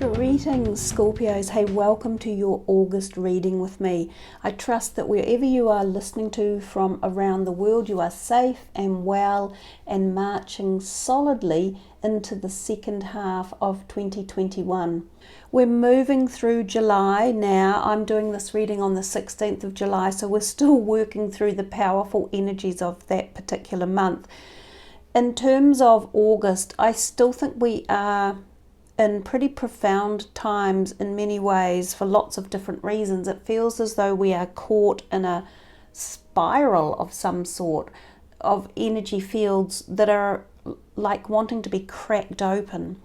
Greetings Scorpios, hey, welcome to your August reading with me. I trust that wherever you are listening to from around the world, you are safe and well and marching solidly into the second half of 2021. We're moving through July now. I'm doing this reading on the 16th of July, so we're still working through the powerful energies of that particular month. In terms of August, I still think we are in pretty profound times in many ways for lots of different reasons. It feels as though we are caught in a spiral of some sort of energy fields that are like wanting to be cracked open.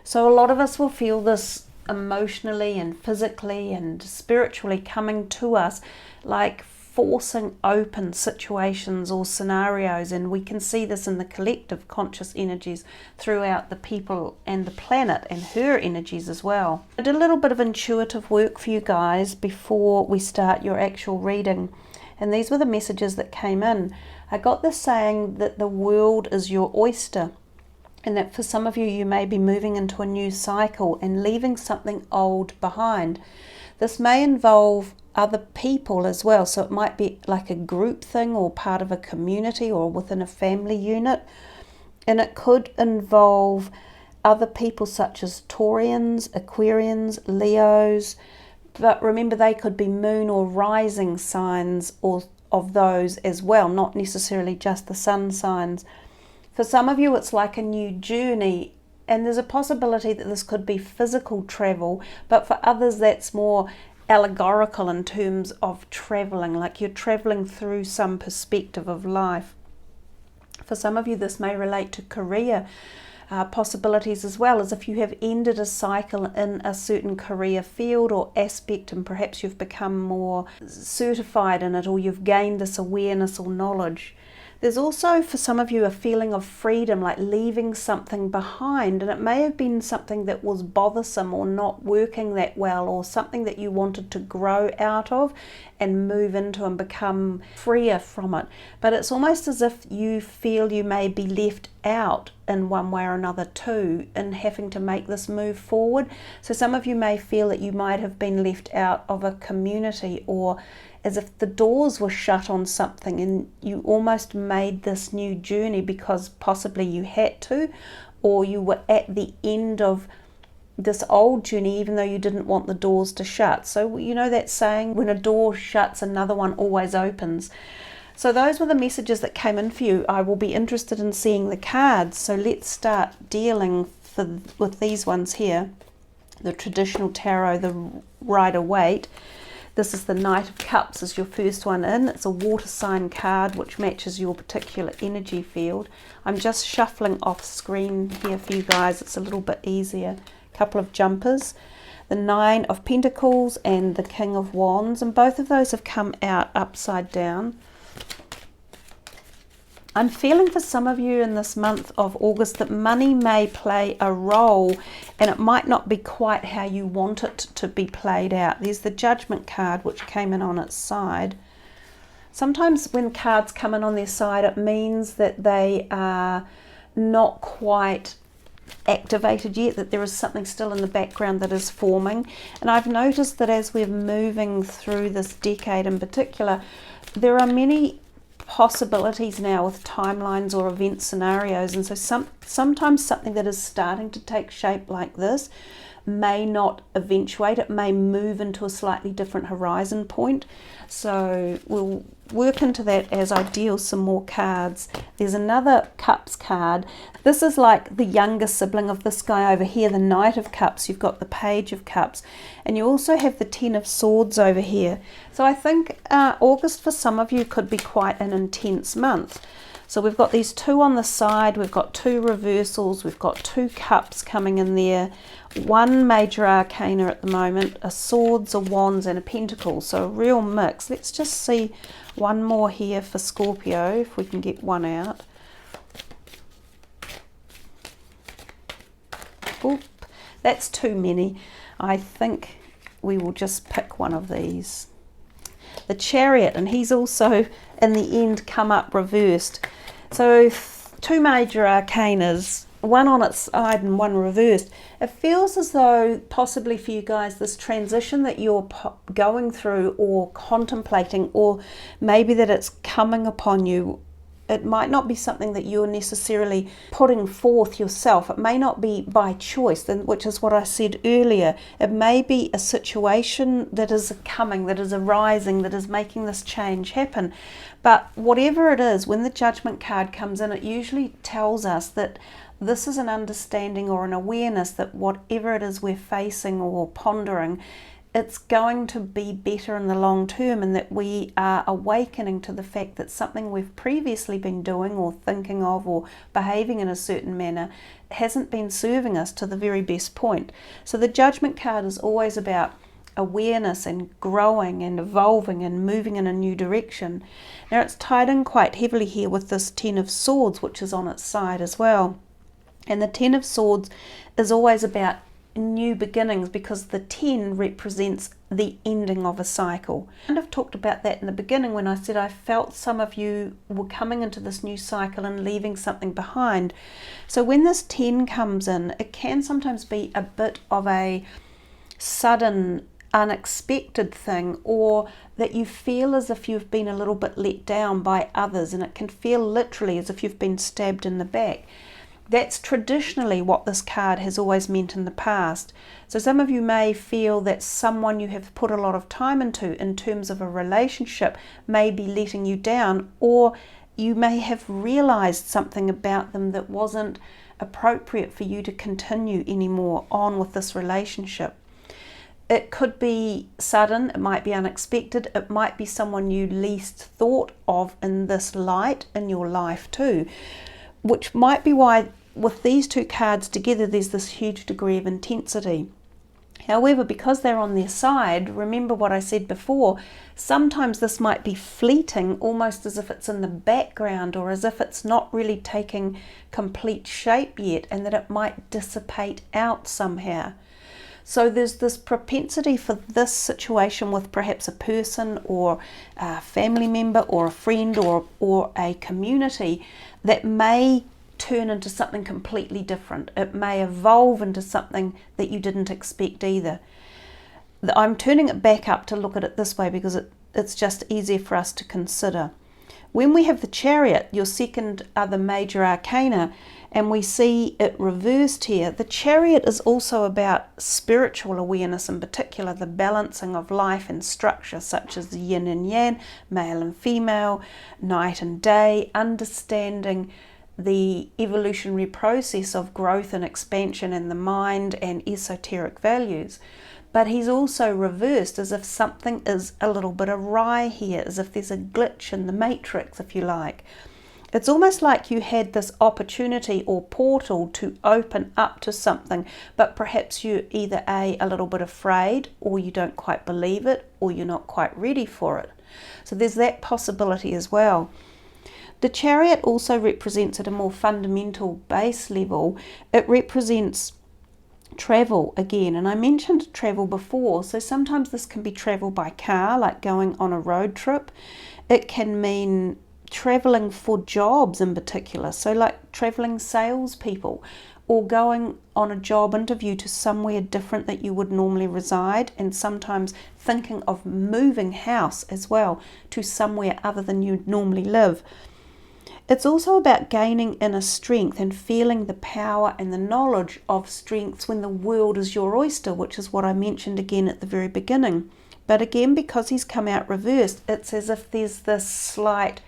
So a lot of us will feel this emotionally and physically and spiritually coming to us, like forcing open situations or scenarios, and we can see this in the collective conscious energies throughout the people and the planet and her energies as well. I did a little bit of intuitive work for you guys before we start your actual reading, and these were the messages that came in. I got this saying that the world is your oyster, and that for some of you, you may be moving into a new cycle and leaving something old behind. This may involve other people as well, so it might be like a group thing or part of a community or within a family unit, and it could involve other people such as Taurians, Aquarians, Leos, but remember they could be moon or rising signs or of those as well, not necessarily just the sun signs. For some of you it's like a new journey, and there's a possibility that this could be physical travel, but for others that's more allegorical in terms of traveling, like you're traveling through some perspective of life. For some of you this may relate to career possibilities as well, as if you have ended a cycle in a certain career field or aspect, and perhaps you've become more certified in it, or you've gained this awareness or knowledge. There's also for some of you a feeling of freedom, like leaving something behind, and it may have been something that was bothersome or not working that well, or something that you wanted to grow out of and move into and become freer from it. But it's almost as if you feel you may be left out in one way or another too in having to make this move forward. So some of you may feel that you might have been left out of a community, or as if the doors were shut on something and you almost made this new journey because possibly you had to, or you were at the end of this old journey even though you didn't want the doors to shut. So you know that saying, when a door shuts, another one always opens. So those were the messages that came in for you. I will be interested in seeing the cards, so let's start dealing with these ones here. The traditional tarot, the Rider-Waite. This is the Knight of Cups as your first one in. It's a water sign card which matches your particular energy field. I'm just shuffling off screen here for you guys. It's a little bit easier. A couple of jumpers. The Nine of Pentacles and the King of Wands, and both of those have come out upside down. I'm feeling for some of you in this month of August that money may play a role, and it might not be quite how you want it to be played out. There's the Judgment card which came in on its side. Sometimes when cards come in on their side, it means that they are not quite activated yet, that there is something still in the background that is forming. And I've noticed that as we're moving through this decade in particular, there are many possibilities now with timelines or event scenarios, and so sometimes something that is starting to take shape like this may not eventuate. It may move into a slightly different horizon point, so we'll work into that as I deal some more cards. There's another Cups card. This is like the younger sibling of this guy over here, the Knight of Cups. You've got the Page of Cups, and you also have the Ten of Swords over here. So I think August for some of you could be quite an intense month. So we've got these two on the side, we've got two reversals, we've got two cups coming in there, one major arcana at the moment, a swords, a wands and a pentacle, so a real mix. Let's just see one more here for Scorpio, if we can get one out. Oop, that's too many. I think we will just pick one of these. The Chariot, and he's also in the end come up reversed. So two major arcanas one on its side and one reversed. It feels as though possibly for you guys this transition that you're going through or contemplating, or maybe that it's coming upon you, it might not be something that you're necessarily putting forth yourself. It may not be by choice, which is what I said earlier. It may be a situation that is coming, that is arising, that is making this change happen. But whatever it is, when the Judgment card comes in, it usually tells us that this is an understanding or an awareness that whatever it is we're facing or pondering, it's going to be better in the long term, and that we are awakening to the fact that something we've previously been doing or thinking of or behaving in a certain manner hasn't been serving us to the very best point. So the Judgment card is always about awareness and growing and evolving and moving in a new direction. Now it's tied in quite heavily here with this Ten of Swords, which is on its side as well. And the Ten of Swords is always about new beginnings, because the 10 represents the ending of a cycle. And I've talked about that in the beginning when I said I felt some of you were coming into this new cycle and leaving something behind. So when this 10 comes in, it can sometimes be a bit of a sudden, unexpected thing, or that you feel as if you've been a little bit let down by others, and it can feel literally as if you've been stabbed in the back. That's traditionally what this card has always meant in the past. So some of you may feel that someone you have put a lot of time into in terms of a relationship may be letting you down, or you may have realized something about them that wasn't appropriate for you to continue anymore on with this relationship. It could be sudden, it might be unexpected, it might be someone you least thought of in this light in your life too, which might be why with these two cards together there's this huge degree of intensity. However, because they're on their side, remember what I said before, sometimes this might be fleeting, almost as if it's in the background, or as if it's not really taking complete shape yet, and that it might dissipate out somehow. So there's this propensity for this situation with perhaps a person or a family member or a friend or a community that may turn into something completely different. It may evolve into something that you didn't expect either. I'm turning it back up to look at it this way because it's just easier for us to consider. When we have the Chariot, your second other major arcana, and we see it reversed here, the Chariot is also about spiritual awareness, in particular the balancing of life and structure, such as the yin and yang, male and female, night and day, understanding the evolutionary process of growth and expansion in the mind and esoteric values. But he's also reversed as if something is a little bit awry here, as if there's a glitch in the matrix, if you like. It's almost like you had this opportunity or portal to open up to something, but perhaps you're either a little bit afraid, or you don't quite believe it, or you're not quite ready for it. So there's that possibility as well. The Chariot also represents at a more fundamental base level, it represents travel again, and I mentioned travel before, so sometimes this can be travel by car, like going on a road trip. It can mean traveling for jobs in particular, so like traveling salespeople, or going on a job interview to somewhere different that you would normally reside, and sometimes thinking of moving house as well to somewhere other than you normally live. It's also about gaining inner strength and feeling the power and the knowledge of strengths when the world is your oyster, which is what I mentioned again at the very beginning. But again, because he's come out reversed, it's as if there's this slight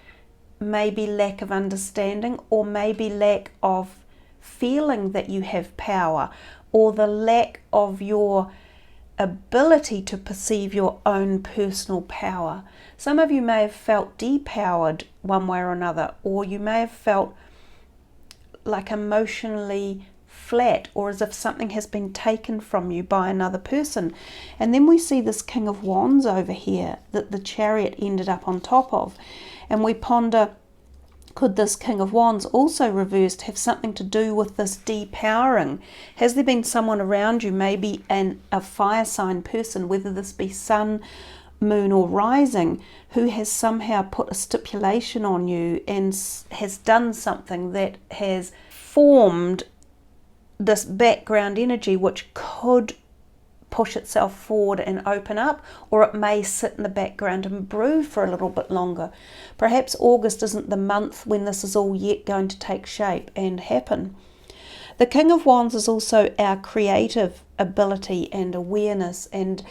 maybe lack of understanding, or maybe lack of feeling that you have power, or the lack of your ability to perceive your own personal power. Some of you may have felt depowered one way or another, or you may have felt like emotionally flat, or as if something has been taken from you by another person. And then we see this King of Wands over here that the Chariot ended up on top of, and we ponder, could this King of Wands also reversed have something to do with this depowering? Has there been someone around you, maybe a fire sign person, whether this be sun, moon or rising, who has somehow put a stipulation on you and has done something that has formed this background energy which could push itself forward and open up, or it may sit in the background and brew for a little bit longer. Perhaps August isn't the month when this is all yet going to take shape and happen. The King of Wands is also our creative ability and awareness and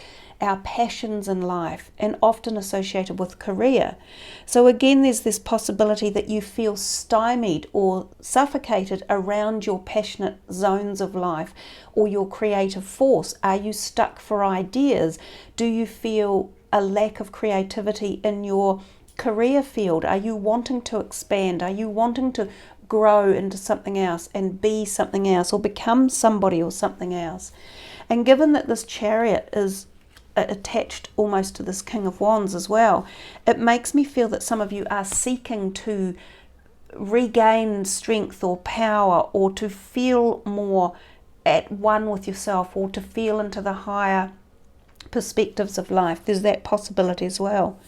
our passions in life, and often associated with career. So again, there's this possibility that you feel stymied or suffocated around your passionate zones of life or your creative force. Are you stuck for ideas? Do you feel a lack of creativity in your career field? Are you wanting to expand? Are you wanting to grow into something else and be something else, or become somebody or something else? And given that this Chariot is attached almost to this King of Wands as well, it makes me feel that some of you are seeking to regain strength or power, or to feel more at one with yourself, or to feel into the higher perspectives of life. There's that possibility as well.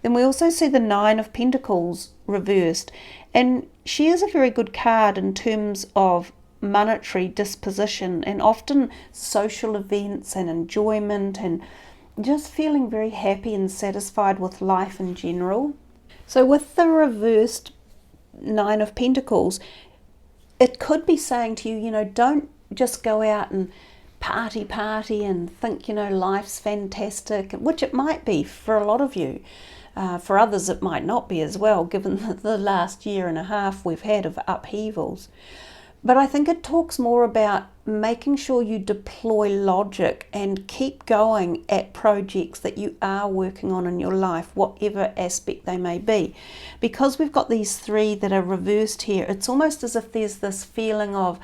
Then we also see the Nine of Pentacles reversed, and she is a very good card in terms of monetary disposition and often social events and enjoyment, and just feeling very happy and satisfied with life in general. So with the reversed Nine of Pentacles, it could be saying to you, don't just go out and party and think, life's fantastic, which it might be for a lot of you. For others it might not be as well, given the last year and a half we've had of upheavals. But I think it talks more about making sure you deploy logic and keep going at projects that you are working on in your life, whatever aspect they may be. Because we've got these three that are reversed here, it's almost as if there's this feeling of,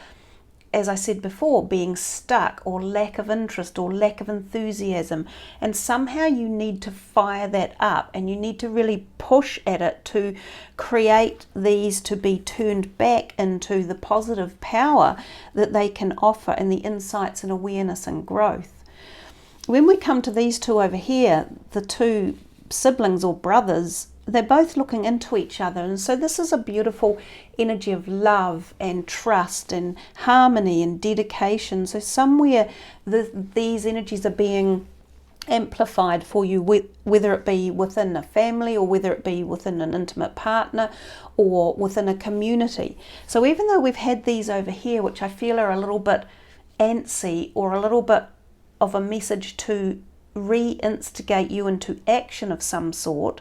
as I said before, being stuck, or lack of interest, or lack of enthusiasm, and somehow you need to fire that up, and you need to really push at it to create these to be turned back into the positive power that they can offer, and the insights and awareness and growth. When we come to these two over here, the two siblings or brothers, they're both looking into each other, and so this is a beautiful energy of love and trust and harmony and dedication. So somewhere these energies are being amplified for you, whether it be within a family, or whether it be within an intimate partner, or within a community. So even though we've had these over here, which I feel are a little bit antsy, or a little bit of a message to reinstigate you into action of some sort,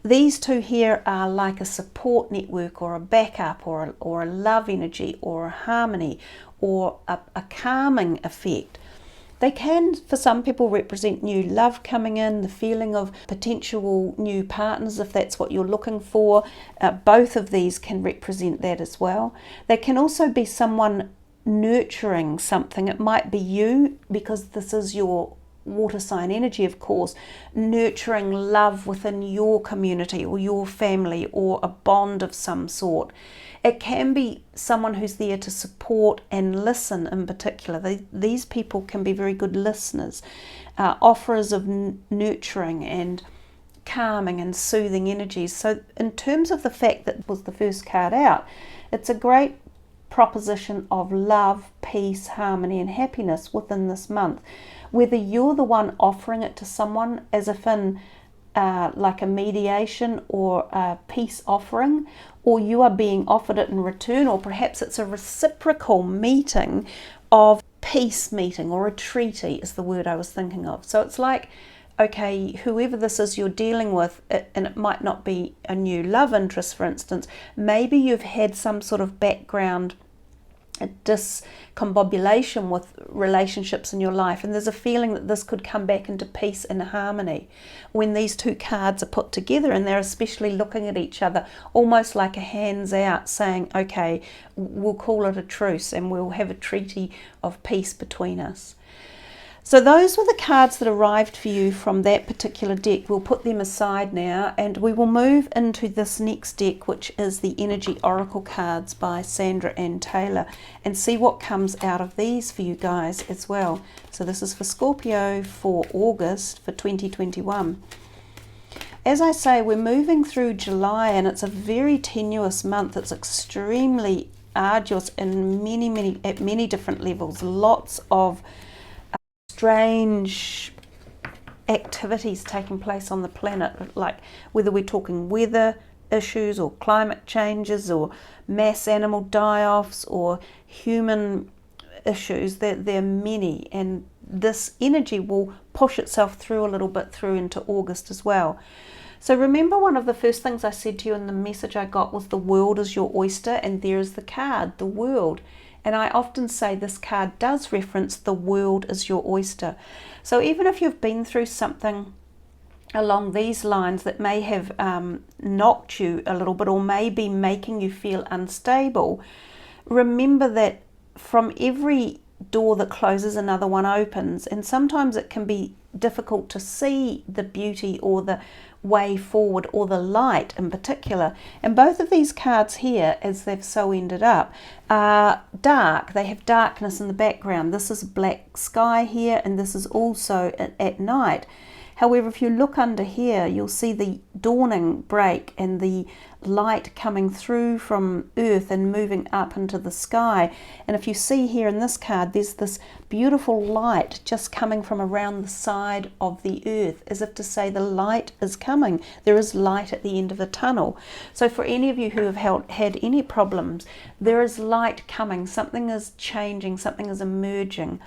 these two here are like a support network, or a backup, or a love energy, or a harmony, or a calming effect. They can, for some people, represent new love coming in, the feeling of potential new partners, if that's what you're looking for. Both of these can represent that as well. They can also be someone nurturing something. It might be you, because this is your water sign energy, of course, nurturing love within your community or your family, or a bond of some sort. It can be someone who's there to support and listen in particular. These people can be very good listeners, offerers of nurturing and calming and soothing energies. So in terms of the fact that was the first card out, it's a great proposition of love, peace, harmony and happiness within this month. Whether you're the one offering it to someone, as if in like a mediation or a peace offering, or you are being offered it in return, or perhaps it's a reciprocal meeting of peace meeting, or a treaty is the word I was thinking of. So it's like, okay, whoever this is you're dealing with, and it might not be a new love interest, for instance, maybe you've had some sort of background discombobulation with relationships in your life, and there's a feeling that this could come back into peace and harmony when these two cards are put together, and they're especially looking at each other almost like a hands out, saying, okay, we'll call it a truce and we'll have a treaty of peace between us. So those were the cards that arrived for you from that particular deck. We'll put them aside now, and we will move into this next deck, which is the Energy Oracle cards by Sandra Ann Taylor, and see what comes out of these for you guys as well. So this is for Scorpio for August for 2021. As I say, we're moving through July, and it's a very tenuous month. It's extremely arduous in at many different levels. Lots of strange activities taking place on the planet, like whether we're talking weather issues or climate changes or mass animal die-offs or human issues. There are many, and this energy will push itself through a little bit through into August as well. So remember, one of the first things I said to you in the message I got was the world is your oyster, and there is the card, the world. And I often say this card does reference the world is your oyster. So even if you've been through something along these lines that may have knocked you a little bit or may be making you feel unstable, remember that from every door that closes, another one opens. And sometimes it can be difficult to see the beauty or the way forward or the light in particular. And both of these cards here, as they've so ended up, are dark. They have darkness in the background. This is black sky here, and this is also at night. However, if you look under here, you'll see the dawning break and the light coming through from earth and moving up into the sky. And if you see here in this card, there's this beautiful light just coming from around the side of the earth, as if to say the light is coming. There is light at the end of the tunnel. So for any of you who have had any problems, there is light coming. Something is changing, something is emerging.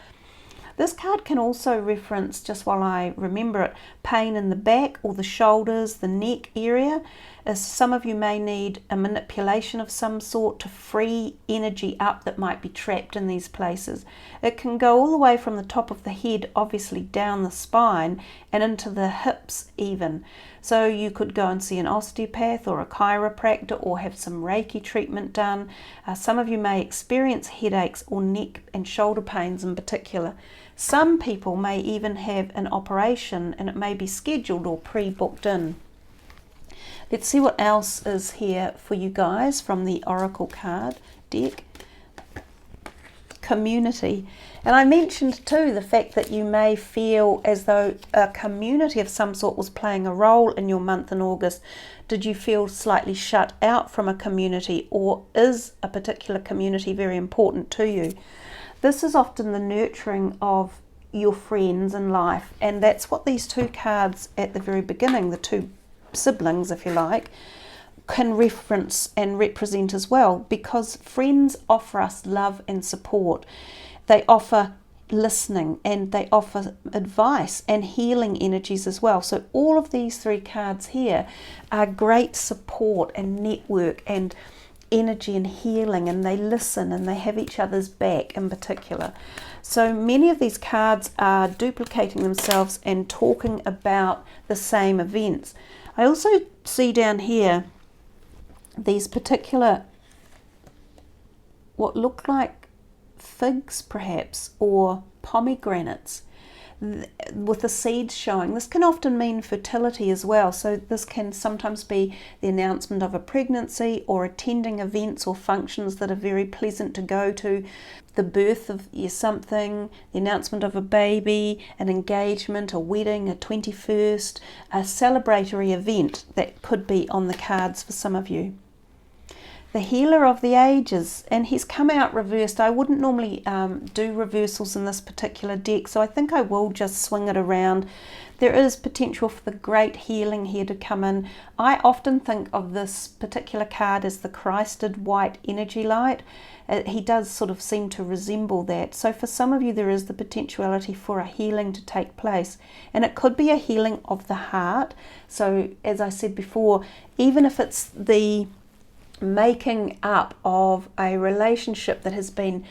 This card can also reference, just while I remember it, pain in the back or the shoulders, the neck area. As some of you may need a manipulation of some sort to free energy up that might be trapped in these places. It can go all the way from the top of the head, obviously down the spine, and into the hips even. So you could go and see an osteopath or a chiropractor or have some Reiki treatment done. Some of you may experience headaches or neck and shoulder pains in particular. Some people may even have an operation, and it may be scheduled or pre-booked in. Let's see what else is here for you guys from the Oracle card deck. Community. And I mentioned too the fact that you may feel as though a community of some sort was playing a role in your month in August. Did you feel slightly shut out from a community, or is a particular community very important to you? This is often the nurturing of your friends in life, and that's what these two cards at the very beginning, the two siblings if you like, can reference and represent as well, because friends offer us love and support. They offer listening, and they offer advice and healing energies as well. So all of these three cards here are great support and network and energy and healing, and they listen and they have each other's back in particular. So many of these cards are duplicating themselves and talking about the same events. I also see down here these particular, what look like figs perhaps, or pomegranates with the seeds showing. This can often mean fertility as well. So this can sometimes be the announcement of a pregnancy, or attending events or functions that are very pleasant to go to, the birth of something, the announcement of a baby, an engagement, a wedding, a 21st, a celebratory event that could be on the cards for some of you. The healer of the ages, and he's come out reversed. I wouldn't normally do reversals in this particular deck, so I think I will just swing it around. There is potential for the great healing here to come in. I often think of this particular card as the Christed white energy light. He does sort of seem to resemble that. So for some of you, there is the potentiality for a healing to take place, and it could be a healing of the heart. So as I said before, even if it's the making up of a relationship that has been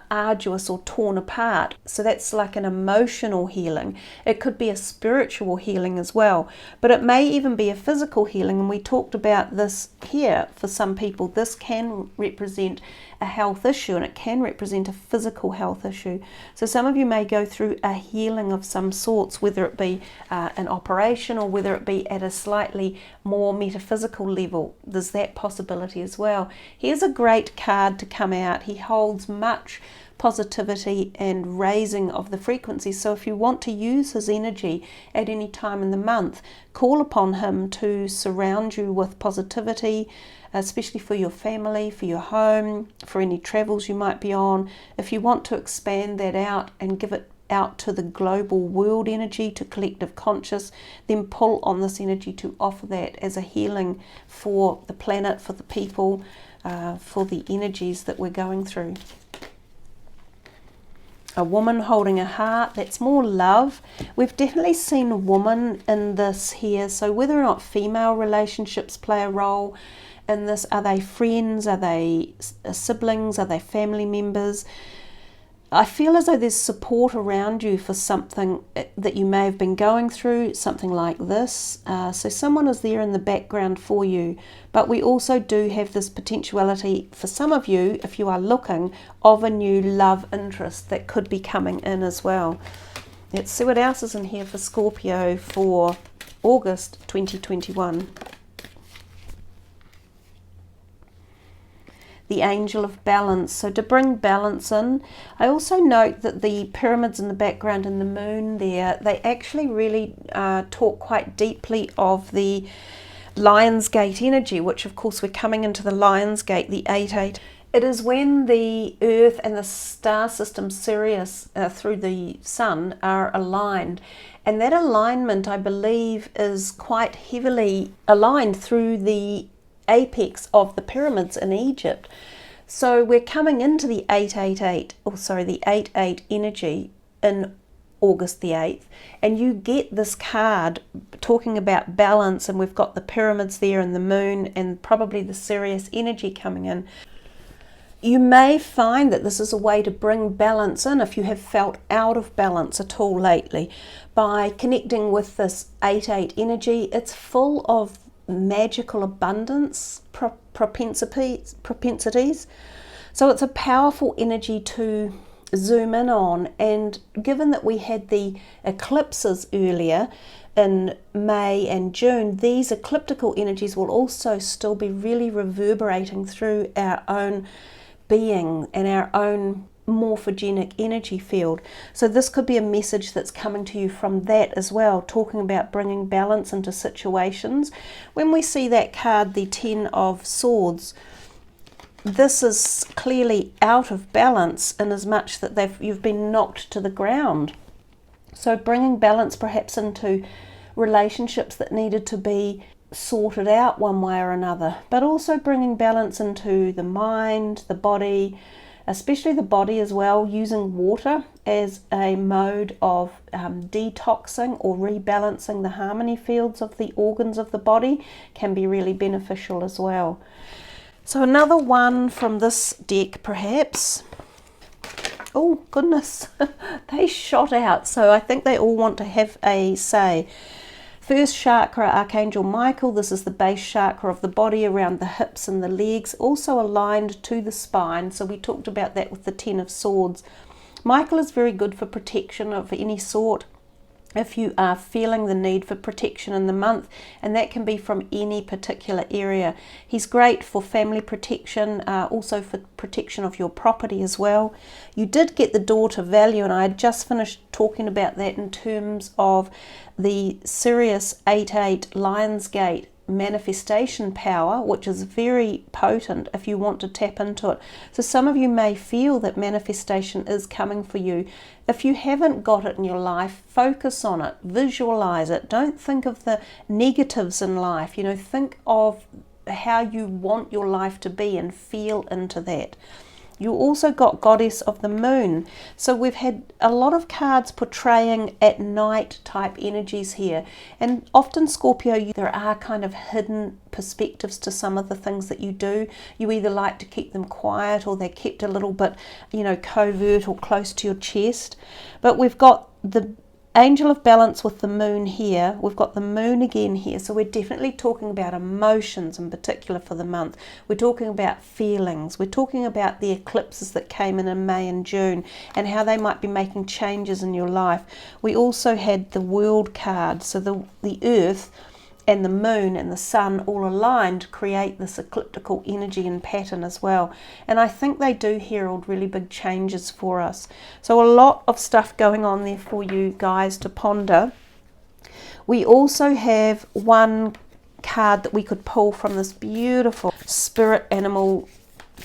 arduous or torn apart, so that's like an emotional healing. It could be a spiritual healing as well, but it may even be a physical healing, and we talked about this here. For some people, this can represent a health issue, and it can represent a physical health issue. So some of you may go through a healing of some sorts, whether it be an operation, or whether it be at a slightly more metaphysical level. There's that possibility as well. Here's a great card to come out. He holds much positivity and raising of the frequency. So if you want to use his energy at any time in the month, call upon him to surround you with positivity, especially for your family, for your home, for any travels you might be on. If you want to expand that out and give it out to the global world energy, to collective conscious, then pull on this energy to offer that as a healing for the planet, for the people, for the energies that we're going through. A woman holding a heart, that's more love. We've definitely seen a woman in this here, so whether or not female relationships play a role in this, are they friends, are they siblings, are they family members? I feel as though there's support around you for something that you may have been going through, something like this. So someone is there in the background for you. But we also do have this potentiality for some of you, if you are looking, of a new love interest that could be coming in as well. Let's see what else is in here for Scorpio for August 2021. The angel of balance. So to bring balance in, I also note that the pyramids in the background and the moon there, they actually really talk quite deeply of the Lion's Gate energy, which of course we're coming into the Lion's Gate, the 8-8. It is when the Earth and the star system Sirius through the sun are aligned. And that alignment, I believe, is quite heavily aligned through the apex of the pyramids in Egypt. So we're coming into the 888, or sorry, the 88 energy in August the 8th, and you get this card talking about balance, and we've got the pyramids there and the moon and probably the Sirius energy coming in. You may find that this is a way to bring balance in if you have felt out of balance at all lately. By connecting with this 8-8 energy, it's full of magical abundance propensities. So it's a powerful energy to zoom in on, and given that we had the eclipses earlier in May and June, these ecliptical energies will also still be really reverberating through our own being and our own morphogenic energy field. So this could be a message that's coming to you from that as well, talking about bringing balance into situations. When we see that card, the 10 of Swords, this is clearly out of balance in as much that you've been knocked to the ground. So bringing balance perhaps into relationships that needed to be sorted out one way or another, but also bringing balance into the mind, the body, especially the body as well, using water as a mode of detoxing or rebalancing the harmony fields of the organs of the body can be really beneficial as well. So another one from this deck perhaps. Oh goodness, they shot out, so I think they all want to have a say. First chakra, Archangel Michael. This is the base chakra of the body around the hips and the legs, also aligned to the spine. So we talked about that with the 10 of Swords. Michael is very good for protection of any sort. If you are feeling the need for protection in the month, and that can be from any particular area. He's great for family protection, also for protection of your property as well. You did get the daughter value, and I had just finished talking about that in terms of the Sirius 8-8 Lion's Gate manifestation power, which is very potent if you want to tap into it. So some of you may feel that manifestation is coming for you. If you haven't got it in your life, focus on it, visualize it. Don't think of the negatives in life, think of how you want your life to be and feel into that. You also got Goddess of the Moon. So we've had a lot of cards portraying at night type energies here. And often, Scorpio, there are kind of hidden perspectives to some of the things that you do. You either like to keep them quiet, or they're kept a little bit, covert or close to your chest. But we've got the Angel of Balance with the moon here. We've got the moon again here. So we're definitely talking about emotions in particular for the month. We're talking about feelings. We're talking about the eclipses that came in May and June and how they might be making changes in your life. We also had the World card. So the Earth and the moon and the sun all aligned create this ecliptical energy and pattern as well. And I think they do herald really big changes for us. So a lot of stuff going on there for you guys to ponder. We also have one card that we could pull from this beautiful Spirit Animal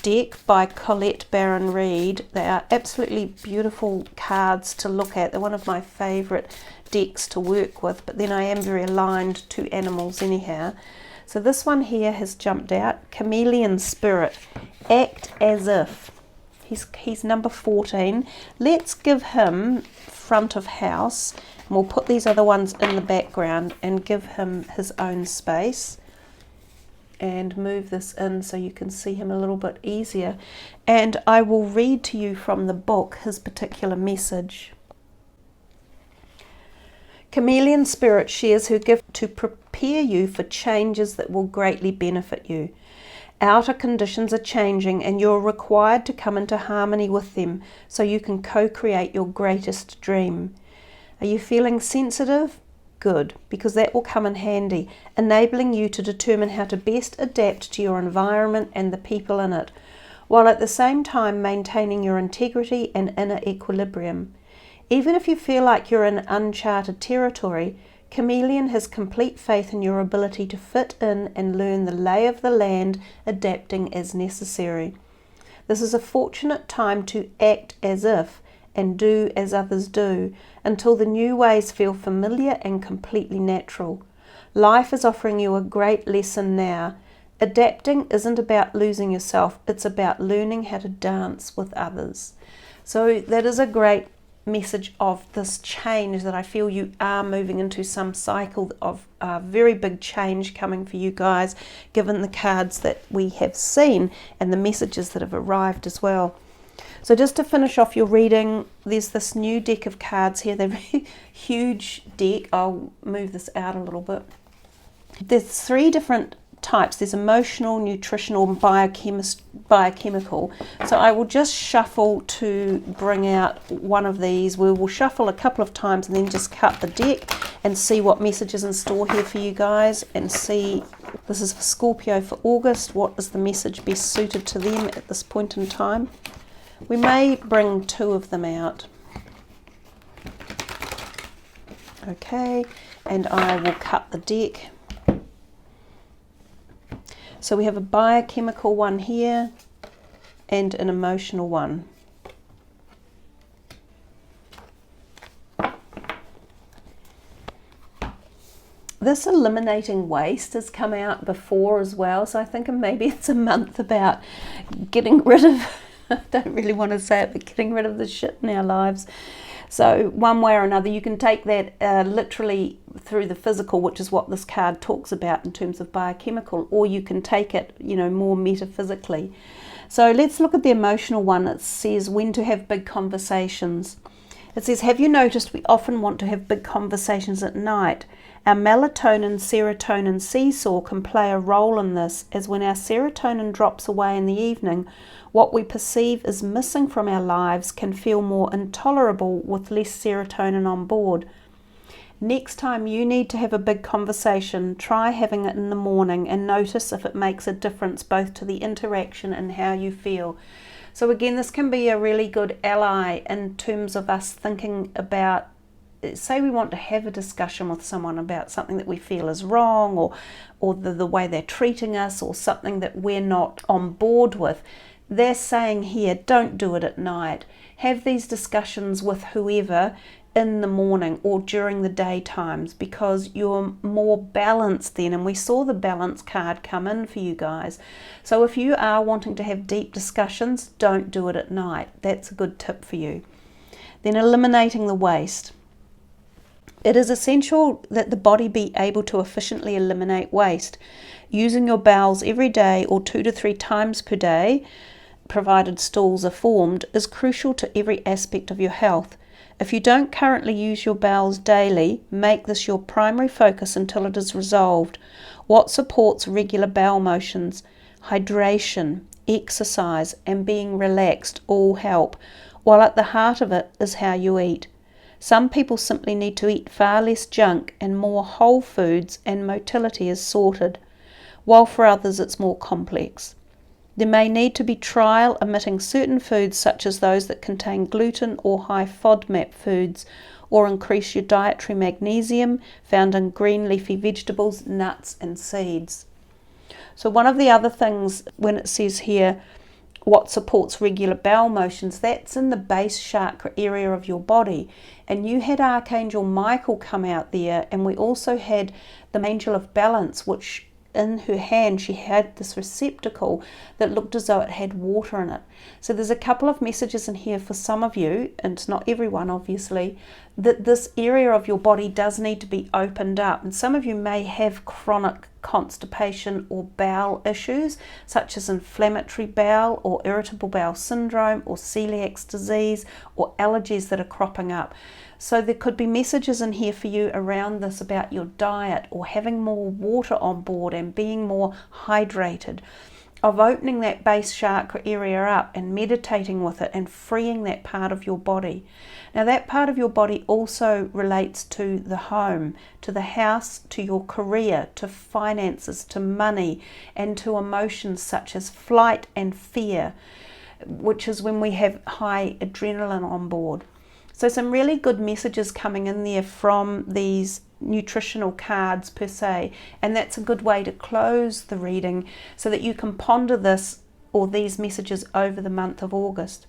deck by Colette Baron Reid. They are absolutely beautiful cards to look at. They're one of my favourite decks to work with, but then I am very aligned to animals anyhow. So this one here has jumped out. Chameleon Spirit. Act as if. He's number 14. Let's give him front of house, and we'll put these other ones in the background and give him his own space. And move this in so you can see him a little bit easier. And I will read to you from the book his particular message. Chameleon Spirit shares her gift to prepare you for changes that will greatly benefit you. Outer conditions are changing and you're required to come into harmony with them so you can co-create your greatest dream. Are you feeling sensitive? Good, because that will come in handy, enabling you to determine how to best adapt to your environment and the people in it, while at the same time maintaining your integrity and inner equilibrium. Even if you feel like you're in uncharted territory, Chameleon has complete faith in your ability to fit in and learn the lay of the land, adapting as necessary. This is a fortunate time to act as if and do as others do, until the new ways feel familiar and completely natural. Life is offering you a great lesson now. Adapting isn't about losing yourself, it's about learning how to dance with others. So that is a great message of this change that I feel you are moving into some cycle of very big change coming for you guys, given the cards that we have seen and the messages that have arrived as well. So just to finish off your reading, there's this new deck of cards here. They're a very huge deck. I'll move this out a little bit. There's 3 different types. There's emotional, nutritional, and biochemical. So I will just shuffle to bring out one of these. We will shuffle a couple of times and then just cut the deck and see what message is in store here for you guys, and see, this is for Scorpio for August. What is the message best suited to them at this point in time? We may bring 2 of them out. Okay, and I will cut the deck. So we have a biochemical one here and an emotional one. This eliminating waste has come out before as well, so I think maybe it's a month about getting rid of I don't really want to say it, but getting rid of the shit in our lives. So one way or another, you can take that literally through the physical, which is what this card talks about in terms of biochemical, or you can take it, more metaphysically. So let's look at the emotional one. It says when to have big conversations. It says, have you noticed we often want to have big conversations at night? Our melatonin-serotonin seesaw can play a role in this, as when our serotonin drops away in the evening, what we perceive is missing from our lives can feel more intolerable with less serotonin on board. Next time you need to have a big conversation, try having it in the morning and notice if it makes a difference both to the interaction and how you feel. So again, this can be a really good ally in terms of us thinking about, say we want to have a discussion with someone about something that we feel is wrong, or the way they're treating us, or something that we're not on board with. They're saying here, don't do it at night. Have these discussions with whoever in the morning or during the day times, because you're more balanced then. And we saw the balance card come in for you guys. So if you are wanting to have deep discussions, don't do it at night. That's a good tip for you. Then eliminating the waste. It is essential that the body be able to efficiently eliminate waste. Using your bowels every day or 2 to 3 times per day, provided stools are formed, is crucial to every aspect of your health. If you don't currently use your bowels daily, make this your primary focus until it is resolved. What supports regular bowel motions? Hydration, exercise, and being relaxed all help, while at the heart of it is how you eat. Some people simply need to eat far less junk and more whole foods, and motility is sorted, while for others it's more complex. There may need to be trial omitting certain foods such as those that contain gluten or high FODMAP foods, or increase your dietary magnesium found in green leafy vegetables, nuts and seeds. So one of the other things, when it says here, what supports regular bowel motions, that's in the base chakra area of your body. And you had Archangel Michael come out there, and we also had the Angel of Balance, which in her hand she had this receptacle that looked as though it had water in it. So there's a couple of messages in here for some of you, and it's not everyone obviously, that this area of your body does need to be opened up. And some of you may have chronic constipation or bowel issues, such as inflammatory bowel or irritable bowel syndrome or celiac disease or allergies that are cropping up. So there could be messages in here for you around this, about your diet or having more water on board and being more hydrated, of opening that base chakra area up and meditating with it and freeing that part of your body. Now that part of your body also relates to the home, to the house, to your career, to finances, to money, and to emotions such as flight and fear, which is when we have high adrenaline on board. So some really good messages coming in there from these nutritional cards per se, and that's a good way to close the reading so that you can ponder this or these messages over the month of August.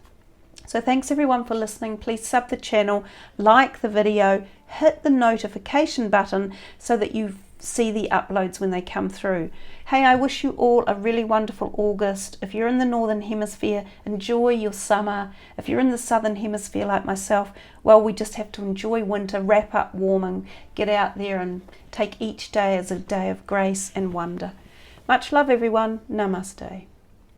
So thanks everyone for listening. Please sub the channel, like the video, hit the notification button so that you see the uploads when they come through. Hey, I wish you all a really wonderful August. If you're in the northern hemisphere, enjoy your summer. If you're in the southern hemisphere like myself, well, we just have to enjoy winter, wrap up warm and get out there and take each day as a day of grace and wonder. Much love everyone. Namaste.